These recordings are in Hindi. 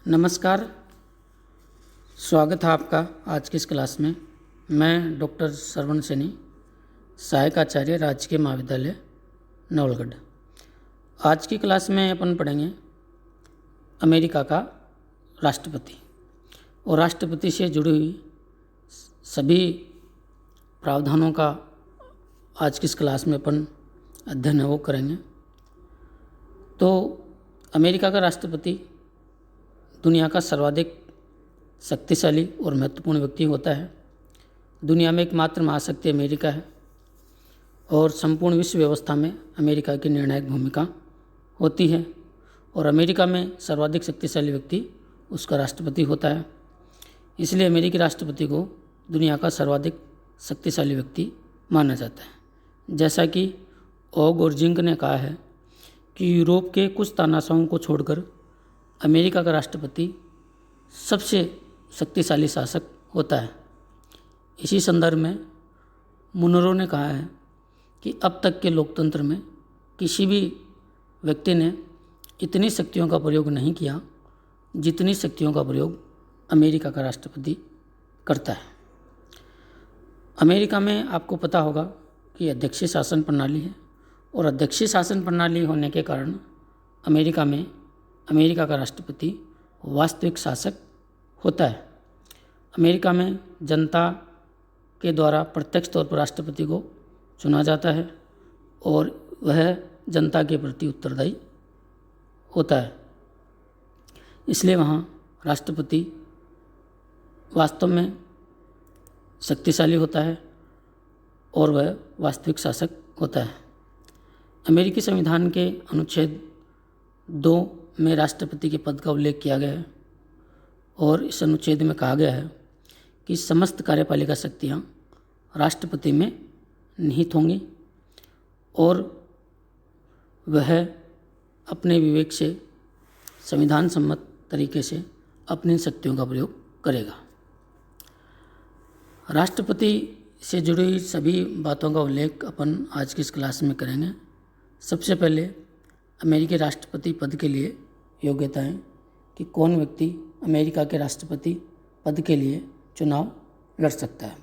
नमस्कार। स्वागत है आपका आज की इस क्लास में। मैं डॉक्टर श्रवण सैनी, सहायक आचार्य, राजकीय महाविद्यालय नवलगढ़। आज की क्लास में अपन पढ़ेंगे अमेरिका का राष्ट्रपति और राष्ट्रपति से जुड़ी हुई सभी प्रावधानों का आज की इस क्लास में अपन अध्ययन वो करेंगे। तो अमेरिका का राष्ट्रपति दुनिया का सर्वाधिक शक्तिशाली और महत्वपूर्ण व्यक्ति होता है। दुनिया में एकमात्र महाशक्ति अमेरिका है और संपूर्ण विश्व व्यवस्था में अमेरिका की निर्णायक भूमिका होती है और अमेरिका में सर्वाधिक शक्तिशाली व्यक्ति उसका राष्ट्रपति होता है। इसलिए अमेरिकी राष्ट्रपति को दुनिया का सर्वाधिक शक्तिशाली व्यक्ति माना जाता है। जैसा कि ओग और जिंक ने कहा है कि यूरोप के कुछ तानाशाहों को छोड़कर अमेरिका का राष्ट्रपति सबसे शक्तिशाली शासक होता है। इसी संदर्भ में मुनरो ने कहा है कि अब तक के लोकतंत्र में किसी भी व्यक्ति ने इतनी शक्तियों का प्रयोग नहीं किया जितनी शक्तियों का प्रयोग अमेरिका का राष्ट्रपति करता है। अमेरिका में आपको पता होगा कि अध्यक्षीय शासन प्रणाली है और अध्यक्षीय शासन प्रणाली होने के कारण अमेरिका का राष्ट्रपति वास्तविक शासक होता है। अमेरिका में जनता के द्वारा प्रत्यक्ष तौर पर राष्ट्रपति को चुना जाता है और वह जनता के प्रति उत्तरदायी होता है। इसलिए वहाँ राष्ट्रपति वास्तव में शक्तिशाली होता है और वह वास्तविक शासक होता है। अमेरिकी संविधान के अनुच्छेद 2 में राष्ट्रपति के पद का उल्लेख किया गया है और इस अनुच्छेद में कहा गया है कि समस्त कार्यपालिका शक्तियाँ राष्ट्रपति में निहित होंगी और वह अपने विवेक से संविधान सम्मत तरीके से अपनी शक्तियों का प्रयोग करेगा। राष्ट्रपति से जुड़ी हुई सभी बातों का उल्लेख अपन आज की इस क्लास में करेंगे। सबसे पहले अमेरिकी राष्ट्रपति पद के लिए योग्यताएं कि कौन व्यक्ति अमेरिका के राष्ट्रपति पद के लिए चुनाव लड़ सकता है।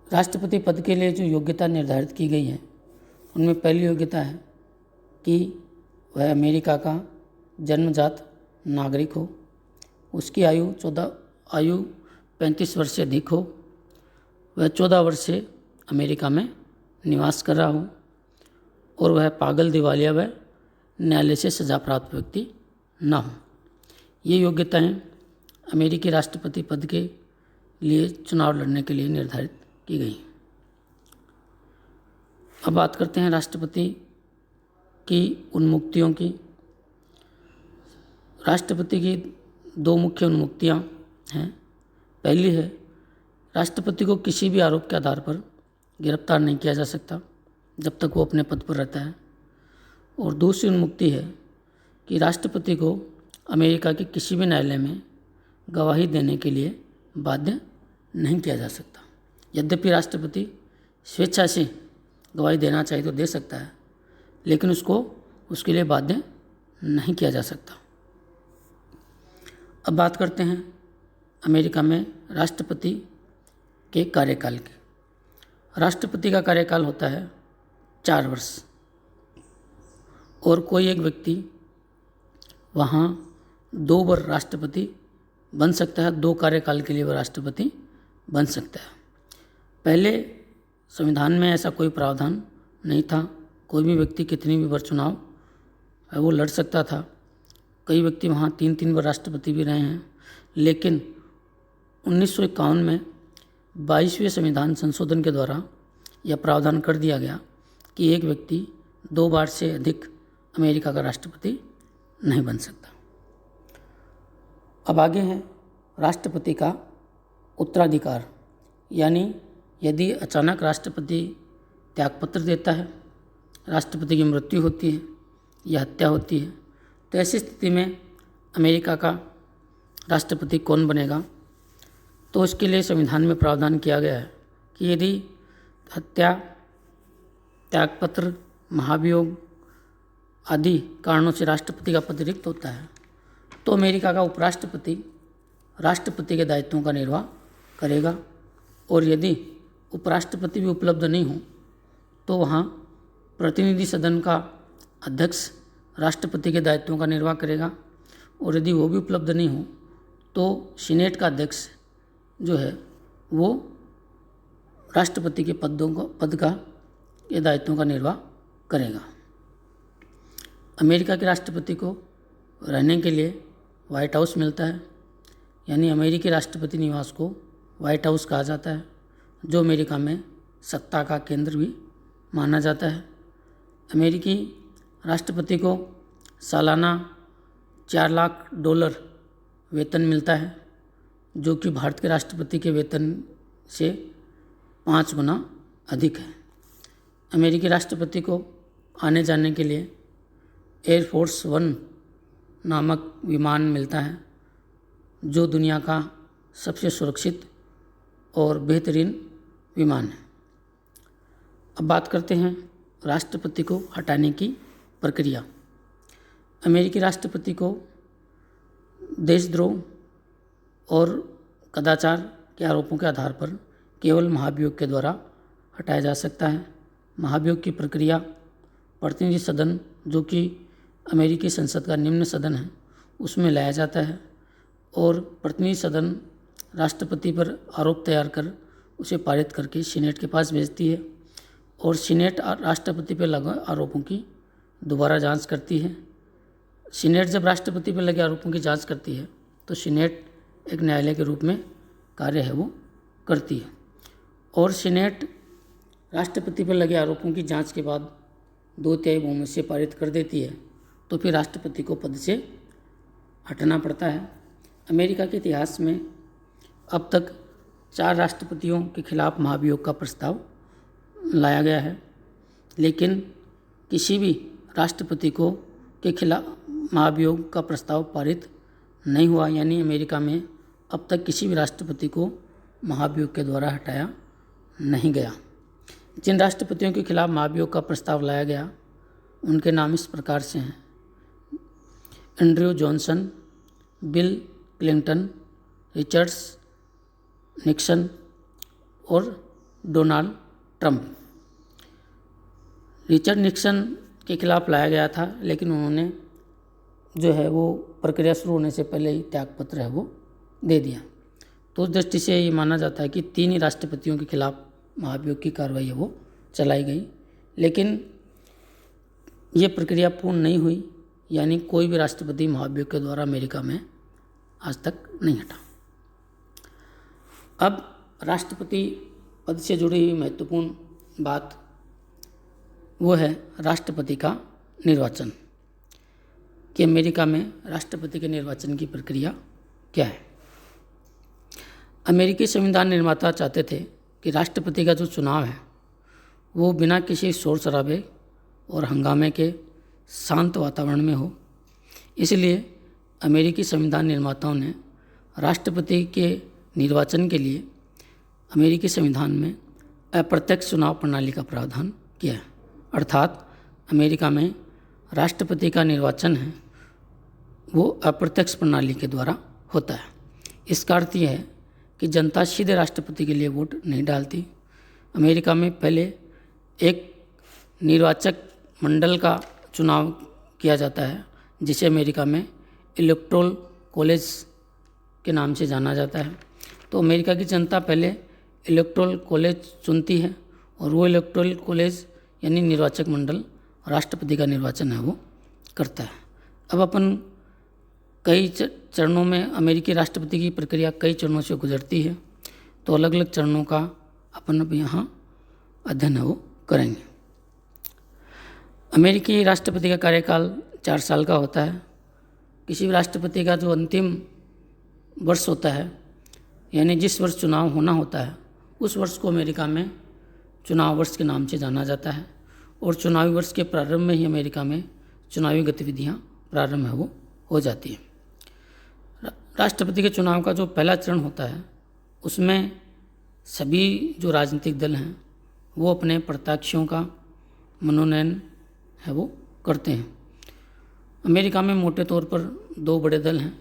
राष्ट्रपति पद के लिए जो योग्यता निर्धारित की गई है उनमें पहली योग्यता है कि वह अमेरिका का जन्मजात नागरिक हो, उसकी आयु 35 वर्ष से अधिक हो, वह 14 वर्ष से अमेरिका में निवास कर रहा हो और वह पागल, दिवालिया व न्यायालय से सजा प्राप्त व्यक्ति न हो। ये योग्यताएं अमेरिकी राष्ट्रपति पद के लिए चुनाव लड़ने के लिए निर्धारित की गई। अब बात करते हैं राष्ट्रपति की उन्मुक्तियों की। राष्ट्रपति की 2 मुख्य उन्मुक्तियां हैं। पहली है, राष्ट्रपति को किसी भी आरोप के आधार पर गिरफ्तार नहीं किया जा सकता जब तक वो अपने पद पर रहता है। और दूसरी उन्मुक्ति है कि राष्ट्रपति को अमेरिका के किसी भी न्यायालय में गवाही देने के लिए बाध्य नहीं किया जा सकता। यद्यपि राष्ट्रपति स्वेच्छा से गवाही देना चाहिए तो दे सकता है, लेकिन उसके लिए बाध्य नहीं किया जा सकता। अब बात करते हैं अमेरिका में राष्ट्रपति के कार्यकाल की। राष्ट्रपति का कार्यकाल होता है 4 वर्ष और कोई एक व्यक्ति वहाँ 2 बार राष्ट्रपति बन सकता है। 2 कार्यकाल के लिए वह राष्ट्रपति बन सकता है। पहले संविधान में ऐसा कोई प्रावधान नहीं था। कोई भी व्यक्ति कितनी भी बार चुनाव वो लड़ सकता था। कई व्यक्ति वहाँ 3 बार राष्ट्रपति भी रहे हैं, लेकिन 1951 में 22वें संविधान संशोधन के द्वारा यह प्रावधान कर दिया गया कि एक व्यक्ति 2 बार से अधिक अमेरिका का राष्ट्रपति नहीं बन सकता। अब आगे है राष्ट्रपति का उत्तराधिकार, यानी यदि अचानक राष्ट्रपति त्यागपत्र देता है, राष्ट्रपति की मृत्यु होती है या हत्या होती है, तो ऐसी स्थिति में अमेरिका का राष्ट्रपति कौन बनेगा। तो इसके लिए संविधान में प्रावधान किया गया है कि यदि हत्या, त्यागपत्र, महाभियोग आदि कारणों से राष्ट्रपति का पद रिक्त होता है तो अमेरिका का उपराष्ट्रपति राष्ट्रपति के दायित्वों का निर्वाह करेगा, और यदि उपराष्ट्रपति भी उपलब्ध नहीं हो तो वहाँ प्रतिनिधि सदन का अध्यक्ष राष्ट्रपति के दायित्वों का निर्वाह करेगा, और यदि वो भी उपलब्ध नहीं हो तो सीनेट का अध्यक्ष जो है वो राष्ट्रपति के पद का ये दायित्वों का निर्वाह करेगा। अमेरिका के राष्ट्रपति को रहने के लिए व्हाइट हाउस मिलता है, यानी अमेरिकी राष्ट्रपति निवास को व्हाइट हाउस कहा जाता है, जो अमेरिका में सत्ता का केंद्र भी माना जाता है। अमेरिकी राष्ट्रपति को सालाना $4 लाख वेतन मिलता है, जो कि भारत के राष्ट्रपति के वेतन से 5 गुना अधिक है। अमेरिकी राष्ट्रपति को आने जाने के लिए एयरफोर्स 1 नामक विमान मिलता है, जो दुनिया का सबसे सुरक्षित और बेहतरीन विमान है। अब बात करते हैं राष्ट्रपति को हटाने की प्रक्रिया। अमेरिकी राष्ट्रपति को देशद्रोह और कदाचार के आरोपों के आधार पर केवल महाभियोग के द्वारा हटाया जा सकता है। महाभियोग की प्रक्रिया प्रतिनिधि सदन, जो कि अमेरिकी संसद का निम्न सदन है, उसमें लाया जाता है, और प्रतिनिधि सदन राष्ट्रपति पर आरोप तैयार कर उसे पारित करके सीनेट के पास भेजती है, और सीनेट राष्ट्रपति पर लगे आरोपों की दोबारा जांच करती है। सीनेट जब राष्ट्रपति पर लगे आरोपों की जांच करती है तो सीनेट एक न्यायालय के रूप में कार्य है वो करती है, और सीनेट राष्ट्रपति पर लगे आरोपों की जांच के बाद 2/3 बहुमत से पारित कर देती है, तो फिर राष्ट्रपति को पद से हटना पड़ता है। अमेरिका के इतिहास में अब तक 4 राष्ट्रपतियों के खिलाफ महाभियोग का प्रस्ताव लाया गया है, लेकिन किसी भी राष्ट्रपति को के खिलाफ महाभियोग का प्रस्ताव पारित नहीं हुआ, यानी अमेरिका में अब तक किसी भी राष्ट्रपति को महाभियोग के द्वारा हटाया नहीं गया। जिन राष्ट्रपतियों के खिलाफ महाभियोग का प्रस्ताव लाया गया उनके नाम इस प्रकार से हैं: Andrew Johnson, bill Clinton, Richards Nixon और डोनाल्ड ट्रंप। रिचर्ड निक्सन के खिलाफ लाया गया था, लेकिन उन्होंने जो है वो प्रक्रिया शुरू होने से पहले ही त्यागपत्र है वो दे दिया। तो उस दृष्टि से ये माना जाता है कि 3 ही राष्ट्रपतियों के खिलाफ महाभियोग की कार्रवाई है वो चलाई गई, लेकिन ये प्रक्रिया पूर्ण नहीं हुई, यानी कोई भी राष्ट्रपति महाभियोग के द्वारा अमेरिका में आज तक नहीं हटा। अब राष्ट्रपति पद से जुड़ी हुई महत्वपूर्ण बात वो है राष्ट्रपति का निर्वाचन, कि अमेरिका में राष्ट्रपति के निर्वाचन की प्रक्रिया क्या है। अमेरिकी संविधान निर्माता चाहते थे कि राष्ट्रपति का जो चुनाव है वो बिना किसी शोर शराबे और हंगामे के शांत वातावरण में हो। इसलिए अमेरिकी संविधान निर्माताओं ने राष्ट्रपति के निर्वाचन के लिए अमेरिकी संविधान में अप्रत्यक्ष चुनाव प्रणाली का प्रावधान किया है, अर्थात अमेरिका में राष्ट्रपति का निर्वाचन है वो अप्रत्यक्ष प्रणाली के द्वारा होता है। इसका अर्थ यह है कि जनता सीधे राष्ट्रपति के लिए वोट नहीं डालती। अमेरिका में पहले एक निर्वाचक मंडल का चुनाव किया जाता है, जिसे अमेरिका में इलेक्टोरल कॉलेज के नाम से जाना जाता है। तो अमेरिका की जनता पहले इलेक्टोरल कॉलेज चुनती है, और वो इलेक्टोरल कॉलेज यानी निर्वाचक मंडल राष्ट्रपति का निर्वाचन है वो करता है। अब अपन कई चरणों में अमेरिकी राष्ट्रपति की प्रक्रिया कई चरणों से गुजरती है, तो अलग अलग चरणों का अपन अब यहाँ अध्ययन है वो करेंगे। अमेरिकी राष्ट्रपति का कार्यकाल 4 साल का होता है। किसी भी राष्ट्रपति का जो अंतिम वर्ष होता है, यानी जिस वर्ष चुनाव होना होता है, उस वर्ष को अमेरिका में चुनाव वर्ष के नाम से जाना जाता है, और चुनावी वर्ष के प्रारंभ में ही अमेरिका में चुनावी गतिविधियां प्रारंभ है वो हो जाती है। राष्ट्रपति के चुनाव का जो पहला चरण होता है उसमें सभी जो राजनीतिक दल हैं वो अपने प्रत्याशियों का मनोनयन है वो करते हैं, अमेरिका में मोटे तौर पर दो बड़े दल हैं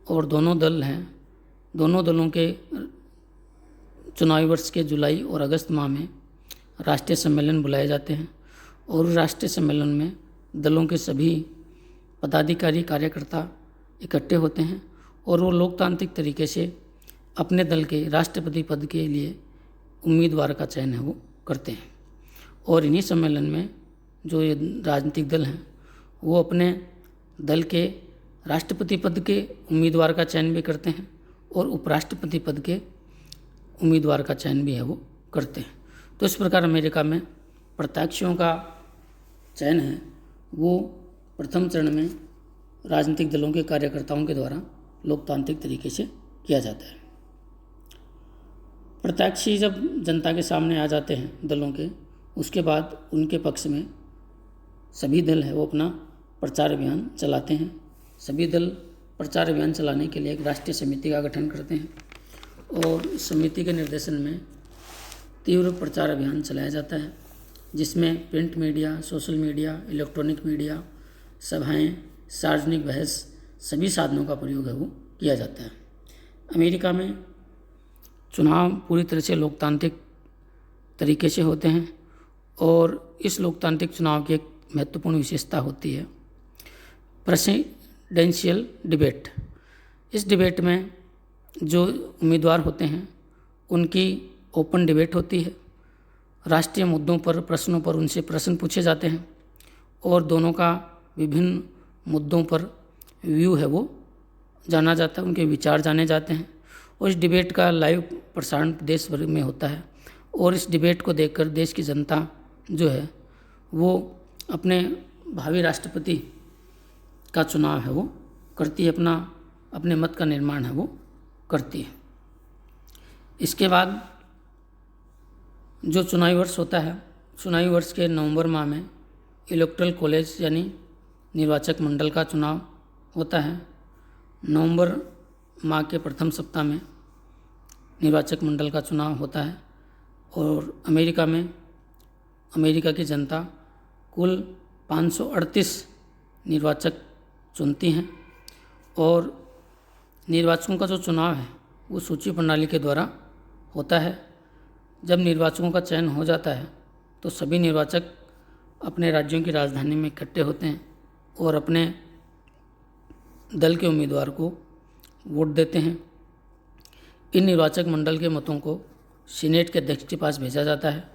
और दोनों दलों के चुनावी वर्ष के जुलाई और अगस्त माह में राष्ट्रीय सम्मेलन बुलाए जाते हैं और राष्ट्रीय सम्मेलन में दलों के सभी पदाधिकारी कार्यकर्ता इकट्ठे होते हैं और वो लोकतांत्रिक तरीके से अपने दल के राष्ट्रपति पद के लिए उम्मीदवार का चयन है वो करते हैं। और इन्हीं सम्मेलन में जो ये राजनीतिक दल हैं वो अपने दल के राष्ट्रपति पद के उम्मीदवार का चयन भी करते हैं और उपराष्ट्रपति पद के उम्मीदवार का चयन भी है वो करते हैं। तो इस प्रकार अमेरिका में प्रत्याशियों का चयन है वो प्रथम चरण में राजनीतिक दलों के कार्यकर्ताओं के द्वारा लोकतांत्रिक तरीके से किया जाता है। प्रत्याशी जब जनता के सामने आ जाते हैं दलों के, उसके बाद उनके पक्ष में सभी दल है वो अपना प्रचार अभियान चलाते हैं। सभी दल प्रचार अभियान चलाने के लिए एक राष्ट्रीय समिति का गठन करते हैं और इस समिति के निर्देशन में तीव्र प्रचार अभियान चलाया जाता है, जिसमें print media, social media, electronic media, सभाएं, सार्वजनिक बहस, सभी साधनों का प्रयोग है वो किया जाता है। अमेरिका में चुनाव पूरी तरह से लोकतांत्रिक तरीके से होते हैं और इस लोकतांत्रिक चुनाव की एक महत्वपूर्ण विशेषता होती है प्रेसिडेंशियल डिबेट। इस डिबेट में जो उम्मीदवार होते हैं उनकी ओपन डिबेट होती है। राष्ट्रीय मुद्दों पर, प्रश्नों पर उनसे प्रश्न पूछे जाते हैं और दोनों का विभिन्न मुद्दों पर व्यू है वो जाना जाता है, उनके विचार जाने जाते हैं और इस डिबेट का लाइव प्रसारण देश भर में होता है और इस डिबेट को देखकर देश की जनता जो है वो अपने भावी राष्ट्रपति का चुनाव है वो करती है, अपने मत का निर्माण है वो करती है। इसके बाद जो चुनावी वर्ष होता है, चुनावी वर्ष के नवंबर माह में इलेक्टोरल कॉलेज यानी निर्वाचक मंडल का चुनाव होता है। नवंबर माह के प्रथम सप्ताह में निर्वाचक मंडल का चुनाव होता है और अमेरिका की जनता कुल 538 निर्वाचक चुनती हैं और निर्वाचकों का जो चुनाव है वो सूची प्रणाली के द्वारा होता है। जब निर्वाचकों का चयन हो जाता है तो सभी निर्वाचक अपने राज्यों की राजधानी में इकट्ठे होते हैं और अपने दल के उम्मीदवार को वोट देते हैं। इन निर्वाचक मंडल के मतों को सीनेट के अध्यक्ष के पास भेजा जाता है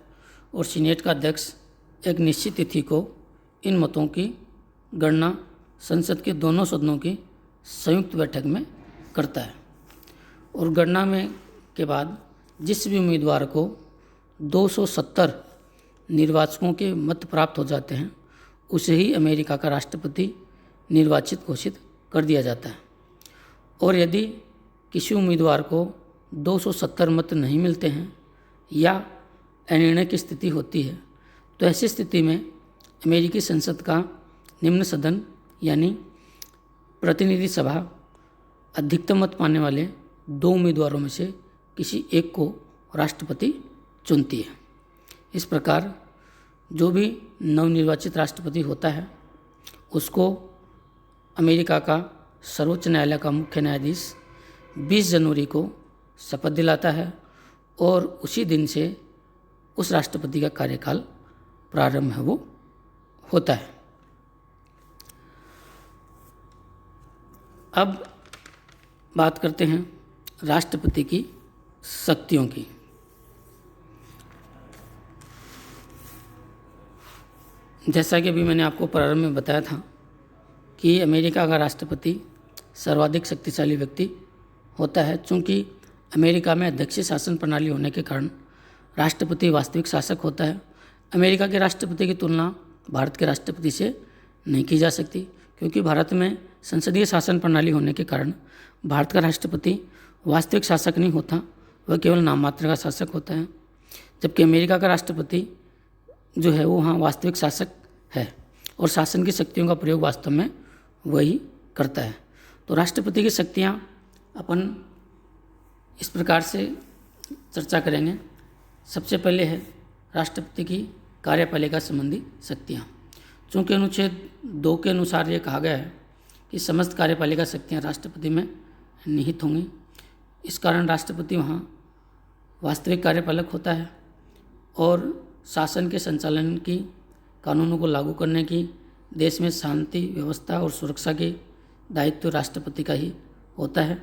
और सीनेट का अध्यक्ष एक निश्चित तिथि को इन मतों की गणना संसद के दोनों सदनों की संयुक्त बैठक में करता है और गणना में के बाद जिस भी उम्मीदवार को 270 निर्वाचकों के मत प्राप्त हो जाते हैं उसे ही अमेरिका का राष्ट्रपति निर्वाचित घोषित कर दिया जाता है। और यदि किसी उम्मीदवार को 270 मत नहीं मिलते हैं या अनिर्णय की स्थिति होती है तो ऐसी स्थिति में अमेरिकी संसद का निम्न सदन यानी प्रतिनिधि सभा अधिकतम मत पाने वाले 2 उम्मीदवारों में से किसी एक को राष्ट्रपति चुनती है। इस प्रकार जो भी नवनिर्वाचित राष्ट्रपति होता है उसको अमेरिका का सर्वोच्च न्यायालय का मुख्य न्यायाधीश 20 जनवरी को शपथ दिलाता है और उसी दिन से उस राष्ट्रपति का कार्यकाल प्रारंभ है वो होता है। अब बात करते हैं राष्ट्रपति की शक्तियों की। जैसा कि अभी मैंने आपको प्रारंभ में बताया था कि अमेरिका का राष्ट्रपति सर्वाधिक शक्तिशाली व्यक्ति होता है। चूँकि अमेरिका में अध्यक्षीय शासन प्रणाली होने के कारण राष्ट्रपति वास्तविक शासक होता है। अमेरिका के राष्ट्रपति की तुलना भारत के राष्ट्रपति से नहीं की जा सकती, क्योंकि भारत में संसदीय शासन प्रणाली होने के कारण भारत का राष्ट्रपति वास्तविक शासक नहीं होता, वह केवल नाम मात्र का शासक होता है। जबकि अमेरिका का राष्ट्रपति जो है वो वहाँ वास्तविक शासक है और शासन की शक्तियों का प्रयोग वास्तव में वही करता है। तो राष्ट्रपति की शक्तियाँ अपन इस प्रकार से चर्चा करेंगे। सबसे पहले है राष्ट्रपति की कार्यपालिका संबंधी शक्तियाँ। चूँकि अनुच्छेद 2 के अनुसार ये कहा गया है कि समस्त कार्यपालिका शक्तियाँ राष्ट्रपति में निहित होंगी, इस कारण राष्ट्रपति वहाँ वास्तविक कार्यपालक होता है और शासन के संचालन की, कानूनों को लागू करने की, देश में शांति व्यवस्था और सुरक्षा के दायित्व राष्ट्रपति का ही होता है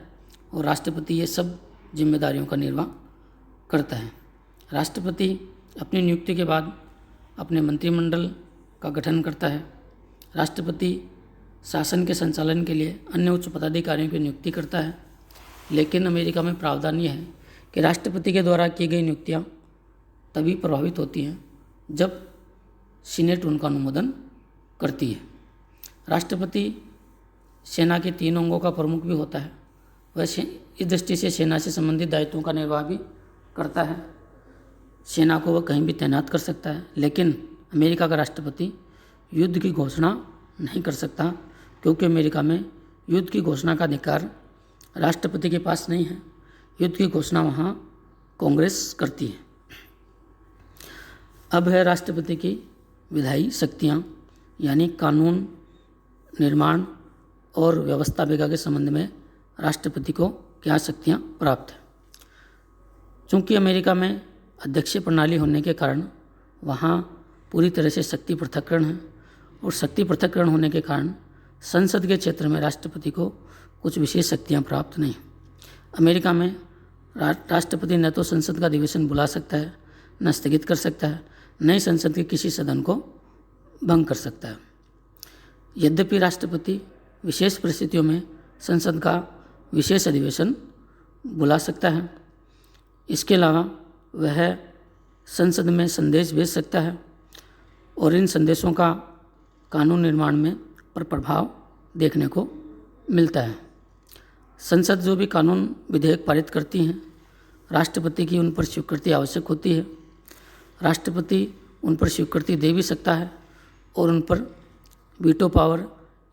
और राष्ट्रपति ये सब जिम्मेदारियों का निर्वाह करता है। राष्ट्रपति अपनी नियुक्ति के बाद अपने मंत्रिमंडल का गठन करता है। राष्ट्रपति शासन के संचालन के लिए अन्य उच्च पदाधिकारियों की नियुक्ति करता है, लेकिन अमेरिका में प्रावधान यह है कि राष्ट्रपति के द्वारा की गई नियुक्तियां तभी प्रभावित होती हैं जब सीनेट उनका अनुमोदन करती है। राष्ट्रपति सेना के 3 अंगों का प्रमुख भी होता है। वह इस दृष्टि से सेना से संबंधित दायित्वों का निर्वाह भी करता है। सेना को वह कहीं भी तैनात कर सकता है, लेकिन अमेरिका का राष्ट्रपति युद्ध की घोषणा नहीं कर सकता, क्योंकि अमेरिका में युद्ध की घोषणा का अधिकार राष्ट्रपति के पास नहीं है। युद्ध की घोषणा वहाँ कांग्रेस करती है। अब है राष्ट्रपति की विधायी शक्तियाँ, यानी कानून निर्माण और व्यवस्था विभाग के संबंध में राष्ट्रपति को क्या शक्तियाँ प्राप्त हैं। चूँकि अमेरिका में अध्यक्षीय प्रणाली होने के कारण वहाँ पूरी तरह से शक्ति पृथक्करण है और शक्ति पृथक्करण होने के कारण संसद के क्षेत्र में राष्ट्रपति को कुछ विशेष शक्तियाँ प्राप्त नहीं। अमेरिका में राष्ट्रपति न तो संसद का अधिवेशन बुला सकता है, न स्थगित कर सकता है, न ही संसद के किसी सदन को भंग कर सकता है। यद्यपि राष्ट्रपति विशेष परिस्थितियों में संसद का विशेष अधिवेशन बुला सकता है। इसके अलावा वह संसद में संदेश भेज सकता है और इन संदेशों का कानून निर्माण में प्रभाव देखने को मिलता है। संसद जो भी कानून विधेयक पारित करती हैं, राष्ट्रपति की उन पर स्वीकृति आवश्यक होती है। राष्ट्रपति उन पर स्वीकृति दे भी सकता है और उन पर वीटो पावर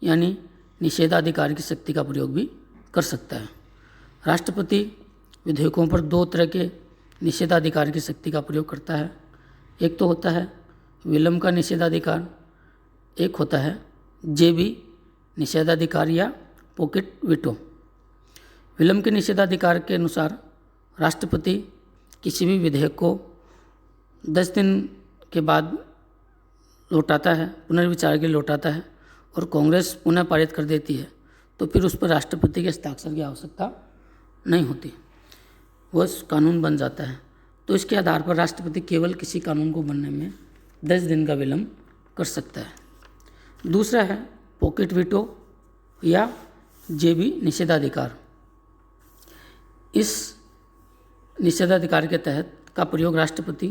यानी निषेधाधिकार की शक्ति का प्रयोग भी कर सकता है। राष्ट्रपति विधेयकों पर 2 तरह के निषेधाधिकार की शक्ति का प्रयोग करता है। एक तो होता है विलंब का निषेधाधिकार, एक होता है जेबी निषेधाधिकार या पॉकेट वीटो। विलंब के निषेधाधिकार के अनुसार राष्ट्रपति किसी भी विधेयक को 10 दिन के बाद लौटाता है, पुनर्विचार के लिए लौटाता है और कांग्रेस पुनः पारित कर देती है, तो फिर उस पर राष्ट्रपति के हस्ताक्षर की आवश्यकता नहीं होती, वह कानून बन जाता है। तो इसके आधार पर राष्ट्रपति केवल किसी कानून को बनने में 10 दिन का विलंब कर सकता है। दूसरा है पॉकेट वीटो या जेबी निषेधाधिकार। इस निषेधाधिकार के तहत का प्रयोग राष्ट्रपति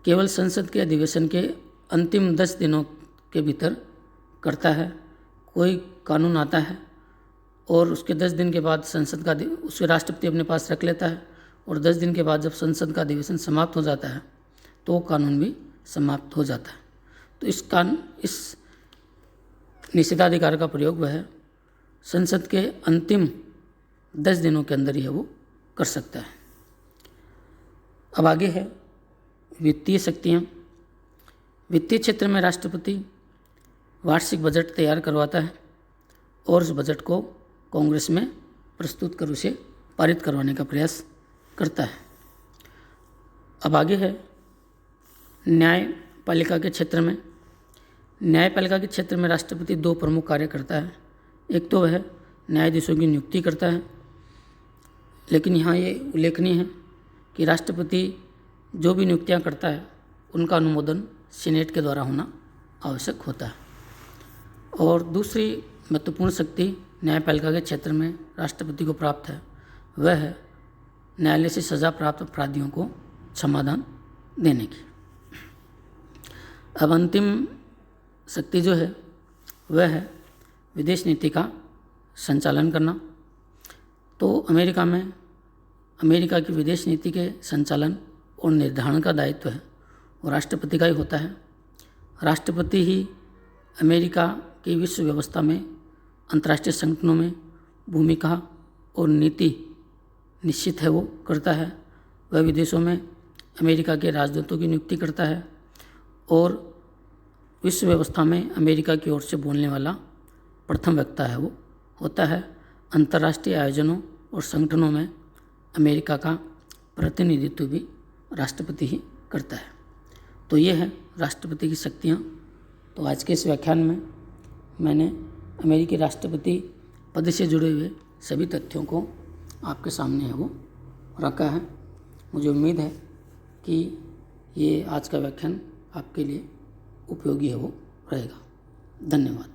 केवल संसद के अधिवेशन के अंतिम 10 दिनों के भीतर करता है। कोई कानून आता है और उसके 10 दिन के बाद संसद का उसे राष्ट्रपति अपने पास रख लेता है और 10 दिन के बाद जब संसद का अधिवेशन समाप्त हो जाता है तो वो कानून भी समाप्त हो जाता है। तो इस निषेधाधिकार का प्रयोग वह संसद के अंतिम 10 दिनों के अंदर ही वो कर सकता है। अब आगे है वित्तीय शक्तियाँ। वित्तीय क्षेत्र में राष्ट्रपति वार्षिक बजट तैयार करवाता है और उस बजट को कांग्रेस में प्रस्तुत कर उसे पारित करवाने का प्रयास करता है। अब आगे है न्यायपालिका के क्षेत्र में। न्यायपालिका के क्षेत्र में राष्ट्रपति 2 प्रमुख कार्य करता है। एक तो वह न्यायाधीशों की नियुक्ति करता है, लेकिन यहाँ ये उल्लेखनीय है कि राष्ट्रपति जो भी नियुक्तियाँ करता है उनका अनुमोदन सीनेट के द्वारा होना आवश्यक होता है। और दूसरी महत्वपूर्ण शक्ति न्यायपालिका के क्षेत्र में राष्ट्रपति को प्राप्त है, वह है न्यायालय से सज़ा प्राप्त अपराधियों को क्षमादान देने की। अब अंतिम शक्ति जो है वह है विदेश नीति का संचालन करना। तो अमेरिका में अमेरिका की विदेश नीति के संचालन और निर्धारण का दायित्व है वो राष्ट्रपति का ही होता है। राष्ट्रपति ही अमेरिका की विश्व व्यवस्था में, अंतर्राष्ट्रीय संगठनों में भूमिका और नीति निश्चित है वो करता है। वह विदेशों में अमेरिका के राजदूतों की नियुक्ति करता है और विश्व व्यवस्था में अमेरिका की ओर से बोलने वाला प्रथम वक्ता है वो होता है। अंतर्राष्ट्रीय आयोजनों और संगठनों में अमेरिका का प्रतिनिधित्व भी राष्ट्रपति ही करता है। तो ये है राष्ट्रपति की शक्तियाँ। तो आज के इस व्याख्यान में मैंने अमेरिकी राष्ट्रपति पद से जुड़े हुए सभी तथ्यों को आपके सामने है वो रखा है। मुझे उम्मीद है कि ये आज का व्याख्यान आपके लिए उपयोगी है वो रहेगा। धन्यवाद।